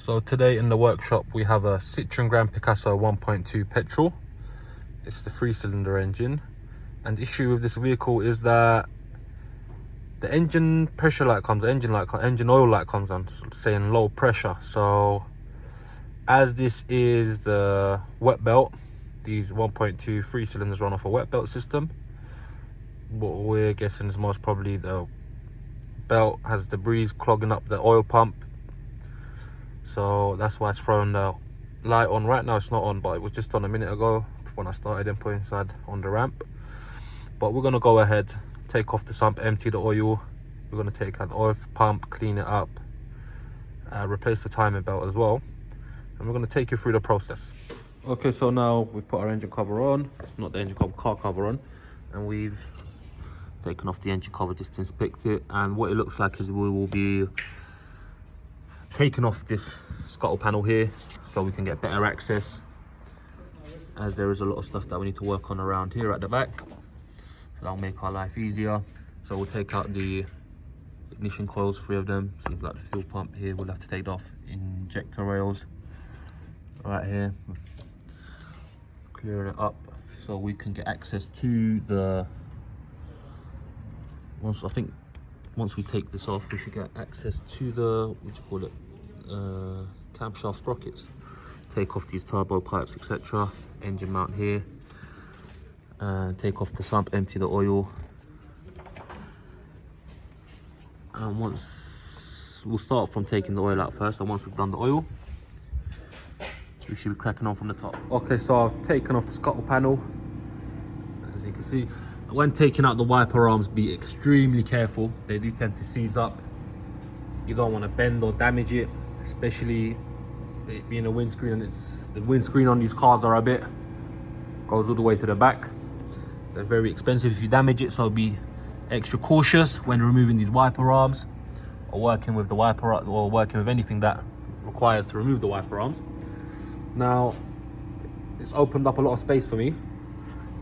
So today in the workshop we have a Citroen Picasso 1.2 petrol. It's the 3-cylinder engine, and the issue with this vehicle is that the engine pressure light comes, engine oil light comes on saying low pressure. So as this is the wet belt, these 1.2 3-cylinders run off a wet belt system. What we're guessing is most probably the belt has debris clogging up the oil pump, so that's why it's throwing the light on. Right now it's not on, but it was just on a minute ago when I started and put inside on the ramp. But we're going to go ahead, take off the sump, empty the oil. We're going to take out the oil pump, clean it up, replace the timing belt as well, and we're going to take you through the process. Okay, so now we've put our engine cover on, not the engine cover, car cover on, and we've taken off the engine cover just to inspect it. And what it looks like is we will be taking off this scuttle panel here so we can get better access, as there is a lot of stuff that we need to work on around here at the back. That'll make our life easier. So we'll take out the ignition coils, 3 of them. Seems like the fuel pump here, we'll have to take off. Injector rails right here, clearing it up so we can get access to the, once we take this off, we should get access to the, camshaft sprockets. Take off these turbo pipes, etc. Engine mount here, and take off the sump, empty the oil. And we'll start from taking the oil out first, and once we've done the oil, we should be cracking on from the top. Okay, so I've taken off the scuttle panel. As you can see, when taking out the wiper arms, be extremely careful. They do tend to seize up. You don't want to bend or damage it, especially it being a windscreen, and the windscreen on these cars are goes all the way to the back. They're very expensive if you damage it, so be extra cautious when removing these wiper arms, or working with the wiper, or working with anything that requires to remove the wiper arms. Now it's opened up a lot of space for me.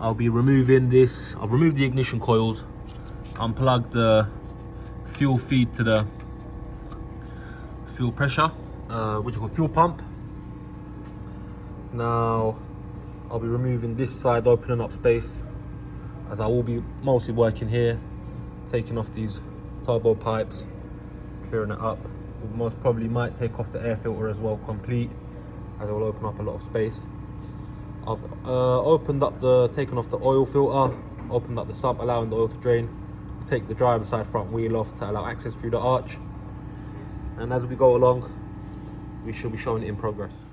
I'll be removing this. I've removed the ignition coils, unplugged the fuel feed to the fuel pressure, fuel pump. Now I'll be removing this side, opening up space, as I will be mostly working here, taking off these turbo pipes, clearing it up. We most probably might take off the air filter as well, complete, as it will open up a lot of space. I've taken off the oil filter, opened up the sump, allowing the oil to drain. Take the driver's side front wheel off to allow access through the arch. And as we go along, we should be showing it in progress.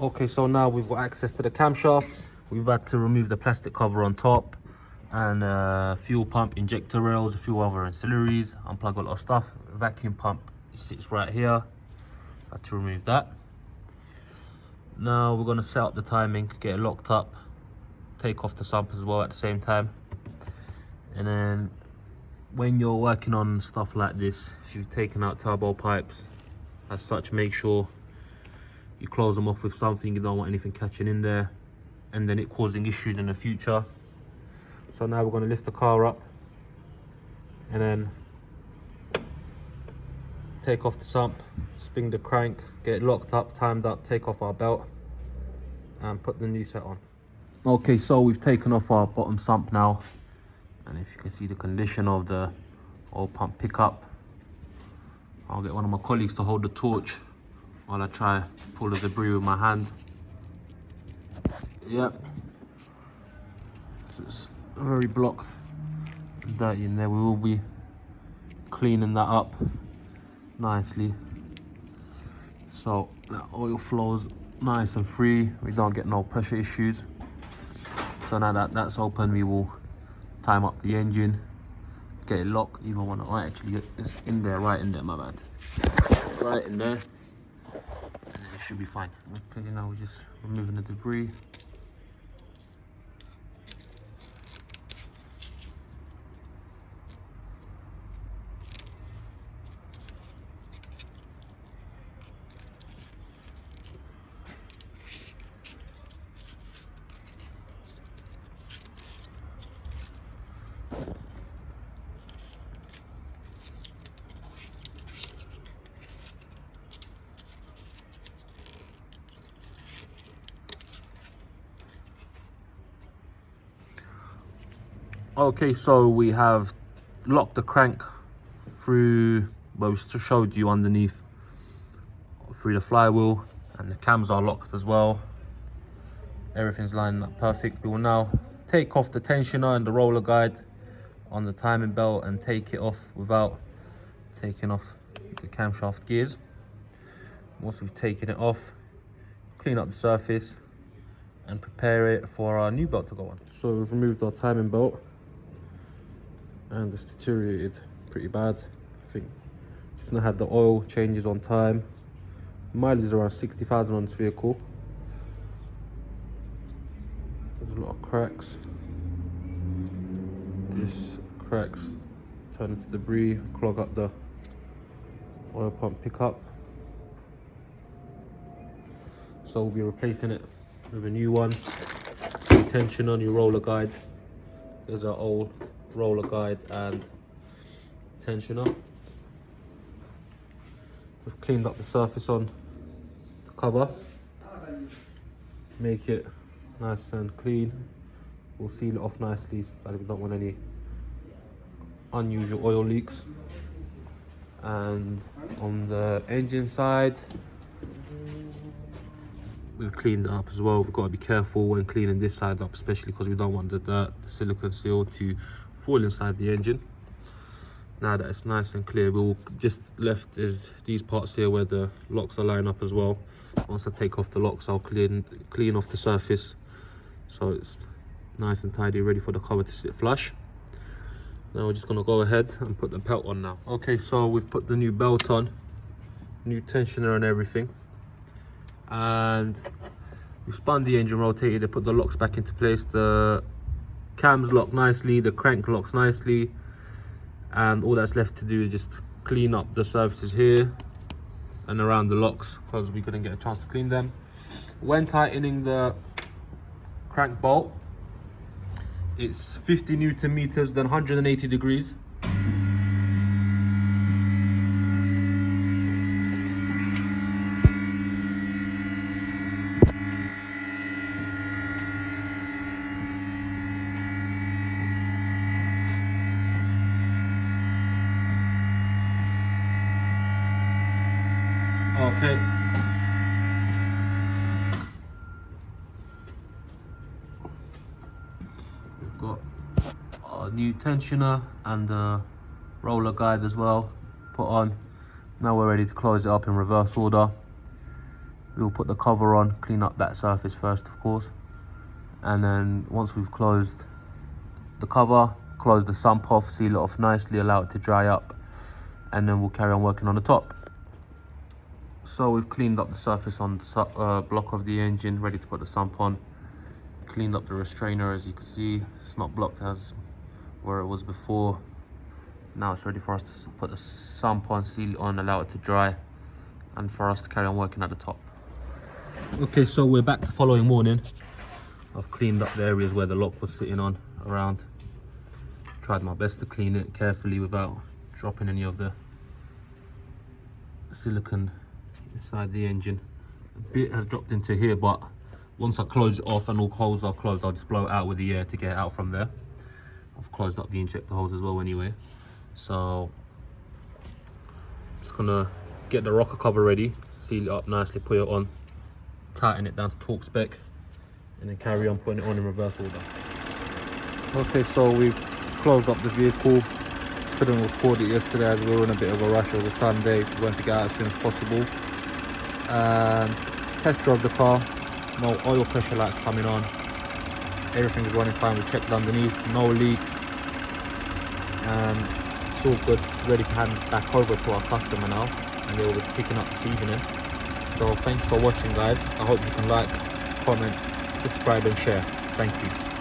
Okay, so now we've got access to the camshafts. We've had to remove the plastic cover on top, and fuel pump, injector rails, a few other ancillaries, unplug a lot of stuff. Vacuum pump sits right here. Had to remove that. Now we're going to set up the timing, get it locked up, take off the sump as well at the same time. And then when you're working on stuff like this, if you've taken out turbo pipes as such, make sure you close them off with something. You don't want anything catching in there and then it causing issues in the future. So now we're going to lift the car up and then take off the sump, spin the crank, get it locked up, timed up, take off our belt and put the new set on. Okay, so we've taken off our bottom sump now, and if you can see the condition of the oil pump pickup, I'll get one of my colleagues to hold the torch while I try to pull the debris with my hand. Yep, so it's very blocked and dirty in there. We will be cleaning that up nicely so that oil flows nice and free, we don't get no pressure issues. So now that that's open, we will time up the engine, get it locked. Even want to actually get this in there, right in there, my bad, right in there, and then it should be fine. Okay, now we're just removing the debris. Okay, so we have locked the crank through, well, we just showed you underneath, through the flywheel, and the cams are locked as well. Everything's lining up perfect. We will now take off the tensioner and the roller guide on the timing belt and take it off without taking off the camshaft gears. Once we've taken it off, clean up the surface and prepare it for our new belt to go on. So we've removed our timing belt and it's deteriorated pretty bad. I think it's not had the oil changes on time. The mileage is around 60,000 on this vehicle. There's a lot of cracks. This cracks turn into debris, clog up the oil pump pickup. So we'll be replacing it with a new one. Tensioner, new roller guide. There's our old roller guide and tensioner. We've cleaned up the surface on the cover. Make it nice and clean. We'll seal it off nicely so that we don't want any unusual oil leaks. And on the engine side, we've cleaned it up as well. We've got to be careful when cleaning this side up, especially because we don't want the dirt, the silicone seal to fall inside the engine. Now that it's nice and clear, we'll just left is these parts here where the locks are lined up as well. Once I take off the locks, I'll clean off the surface so it's nice and tidy, ready for the cover to sit flush. Now we're just going to go ahead and put the belt on now. Okay, so we've put the new belt on, new tensioner and everything, and we've spun the engine, rotated it, put the locks back into place. The cams lock nicely, the crank locks nicely, and all that's left to do is just clean up the surfaces here and around the locks because we couldn't get a chance to clean them. When tightening the crank bolt, it's 50 Newton meters, then 180 degrees. Okay. We've got our new tensioner and the roller guide as well put on. Now we're ready to close it up in reverse order. We'll put the cover on, clean up that surface first, of course. And then once we've closed the cover, close the sump off, seal it off nicely, allow it to dry up, and then we'll carry on working on the top. So we've cleaned up the surface on the block of the engine, ready to put the sump on. Cleaned up the restrainer, as you can see. It's not blocked as where it was before. Now it's ready for us to put the sump on, seal it on, allow it to dry, and for us to carry on working at the top. Okay, so we're back the following morning. I've cleaned up the areas where the lock was sitting on around. Tried my best to clean it carefully without dropping any of the silicone inside the engine. A bit has dropped into here, but once I close it off and all holes are closed, I'll just blow it out with the air to get it out from there. I've closed up the injector holes as well anyway. So just gonna get the rocker cover ready, seal it up nicely, put it on, tighten it down to torque spec, and then carry on putting it on in reverse order. Okay, so we've closed up the vehicle. Couldn't record it yesterday as we were in a bit of a rush. It was a Sunday, we wanted to get out as soon as possible. Test drove the car, no oil pressure lights coming on, everything is running fine. We checked underneath, no leaks, and it's all good. It's ready to hand back over to our customer now, and they will be picking up this evening. So thanks for watching, guys. I hope you can like, comment, subscribe and share. Thank you.